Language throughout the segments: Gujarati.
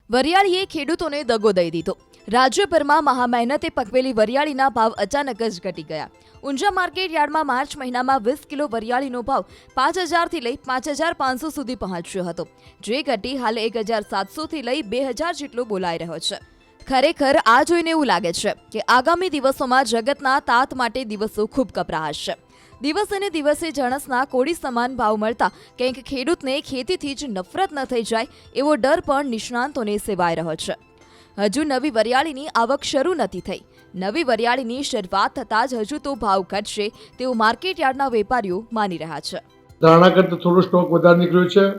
વરિયાળીએ ખેડૂતોને દગો દઈ દીધો। રાજ્યભરમાં મહામહેનતે પકવેલી વરિયાળીના ભાવ અચાનક જ ઘટી ગયા। ઊંઝા માર્કેટ યાર્ડમાં માર્ચ મહિનામાં 20 કિલો વરિયાળીનો ભાવ 5,000 થી લઈ 5,500 સુધી પહોંચ્યો હતો, જે ઘટી હાલ 1,700 થી લઈ 2,000 જેટલો બોલાઈ રહ્યો છે। ખરેખર આ જોઈને એવું લાગે છે કે આગામી દિવસોમાં જગતના તાત માટે દિવસો ખૂબ કપરા હશે। દિવસે ને દિવસે જણસના કોડી સમાન ભાવ મળતા કંઈક ખેડૂતને ખેતીથી જ નફરત ન થઈ જાય એવો ડર પણ નિષ્ણાંતોને સેવાઈ રહ્યો છે। હજુ નવી વરિયાળીની આવક શરૂ નથી થઈ। નવી વરિયાળીની શરૂઆત થતાં જ હજુ તો ભાવ ઘટશે તેવું માર્કેટ યાર્ડના વેપારીઓ માની રહ્યા છે। ધારણા કરતાં થોડો સ્ટોક વધારે નીકળ્યો છે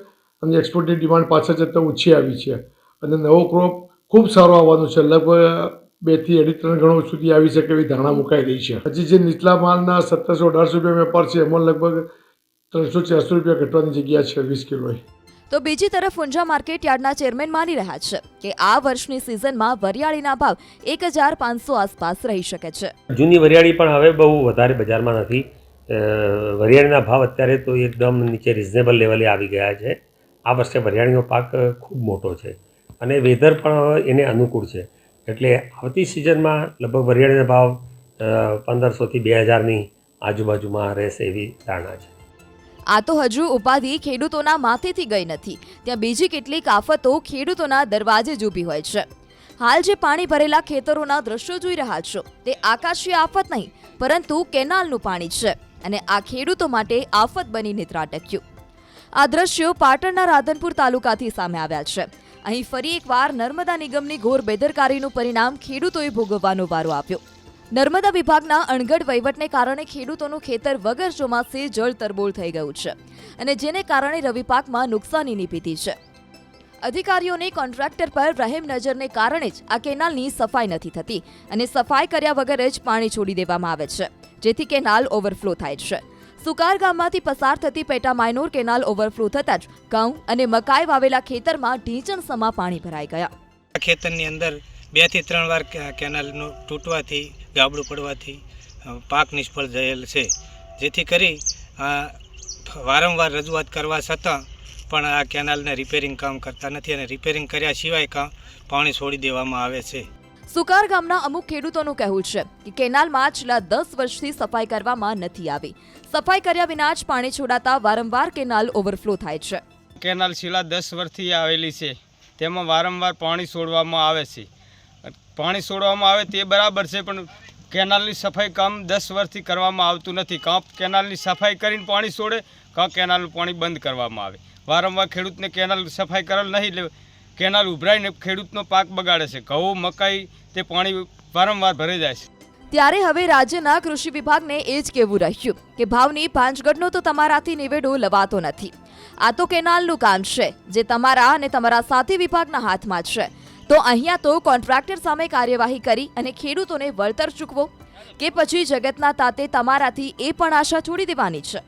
અને એક્સપોર્ટની ડિમાન્ડ પાછળ જતાં ઓછી આવી છે અને નવો ક્રોપ ખૂબ સારો આવવાનો છે। લગભગ 2 થી 2.5 ગણો સુધી આવી શકે એવી ધારણા મુકાઈ રહી છે। હજી જે નીચલા માલના 1700-1800 રૂપિયા વેપાર છે એમાં લગભગ 300-400 રૂપિયા ઘટવાની જગ્યા છે 20 કિલોએ। તો બીજી તરફ ઊંઝા માર્કેટ યાર્ડના ચેરમેન માની રહ્યા છે કે આ વર્ષની સિઝનમાં વરિયાળીના ભાવ 1,500 આસપાસ રહી શકે છે। જૂની વરિયાળી પણ હવે બહુ વધારે બજારમાં નથી। વરિયાળીના ભાવ અત્યારે તો એકદમ નીચે રિઝનેબલ લેવલે આવી ગયા છે। આ વર્ષે વરિયાળીનો પાક ખૂબ મોટો છે અને વેધર પણ એને અનુકૂળ છે, એટલે આવતી સિઝનમાં લગભગ વરિયાળીના ભાવ 1,500 થી 2,000ની આજુબાજુમાં રહેશે એવી ધારણા છે। આ તો હજુ ઉપાધિ ખેડૂતોના માથેથી ગઈ નથી, ત્યાં બીજી કેટલીક આફતો ખેડૂતોના દરવાજે જ ઊભી હોય છે। હાલ જે પાણી ભરેલા ખેતરોના દ્રશ્યો જોઈ રહ્યા છો તે આકાશી આફત નહીં પરંતુ કેનાલનું પાણી છે અને આ ખેડૂતો માટે આફત બનીને ત્રાટક્યું। આ દ્રશ્યો પાટણના રાધનપુર તાલુકાથી સામે આવ્યા છે। અહીં ફરી એકવાર નર્મદા નિગમની ઘોર બેદરકારીનું પરિણામ ખેડૂતોએ ભોગવવાનો વારો આવ્યો। નર્મદા વિભાગના અણઘડ વહીવટને કારણે ખેડૂતોનું ખેતર વગર ચોમાસે જળ તરબોળ થઈ ગયું છે અને જેને કારણે રવિ પાકમાં નુકસાનીની ભીતિ છે। અધિકારીઓને કોન્ટ્રાક્ટર પર રહેમ નજરને કારણે જ આ કેનાલની સફાઈ નથી થતી અને સફાઈ કર્યા વગર જ પાણી છોડી દેવામાં આવે છે, જેથી કેનાલ ઓવરફ્લો થાય છે। સુકાર ગામમાંથી પસાર થતી પેટા માઇનોર કેનાલ ઓવરફ્લો થતાં જ ઘઉં અને મકાઈ વાવેલા ખેતરમાં ઢીંચણ સમા પાણી ભરાઈ ગયા। ખેતરની અંદર 2 થી 3 વાર કેનાલનું તૂટવાથી ગાબડું પડવાથી પાક નિષ્ફળ થયેલ છે, જેથી કરી વારંવાર રજૂઆત કરવા છતાં પણ આ કેનાલને રિપેરિંગ કામ કરતા નથી અને રિપેરિંગ કર્યા સિવાય પાણી છોડી દેવામાં આવે છે। સુકાર ગામના અમુક ખેડૂતોનું કહેવું છે કે કેનાલમાં છેલ્લા 10 વર્ષથી સફાઈ કરવામાં નથી આવી। સફાઈ કર્યા વિના જ પાણી છોડાતા વારંવાર કેનાલ ઓવરફ્લો થાય છે। કેનાલ છેલ્લા 10 વર્ષથી આવેલી છે, તેમાં વારંવાર પાણી છોડવામાં આવે છે। પાણી છોડવામાં આવે તે બરાબર છે, પણ કેનાલની સફાઈ કામ 10 વર્ષથી કરવામાં આવતું નથી। કાં કેનાલની સફાઈ કરીને પાણી છોડે, કાં કેનાલનું પાણી બંધ કરવામાં આવે। વારંવાર ખેડૂતને કેનાલ સફાઈ કરેલ નહીં, કેનાલ ઉભરાઈને ખેડૂતનો પાક બગાડે છે। ઘઉં મકાઈ તે પાણી વારંવાર ભરાઈ જાય છે। ત્યારે હવે રાજ્યના કૃષિ વિભાગને એ જ કહેવું રહ્યું કે ભાવની ભાંજગઢનો તો તમારાથી નિવેડો લવાતો નથી। આ તો કેનાલનું કામ છે જે તમારા અને તમારા સાથી વિભાગના હાથમાં છે। તો અહીંયા તો કોન્ટ્રાક્ટર સામે કાર્યવાહી કરી અને ખેડૂતોને વળતર ચૂકવો કે પછી જગતના તાતે તમારાથી એ પણ આશા છોડી દેવાની છે।